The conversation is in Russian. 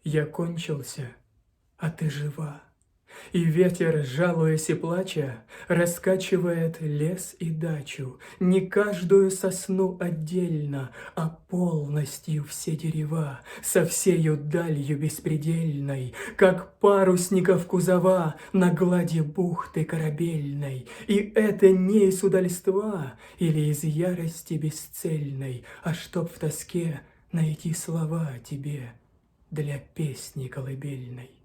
Я кончился, а ты жива. И ветер, жалуясь и плача, раскачивает лес и дачу, не каждую сосну отдельно, а полностью все дерева, со всею далью беспредельной, как парусников кузова на глади бухты корабельной. И это не из удальства или из ярости бесцельной, а чтоб в тоске найти слова тебе для песни колыбельной.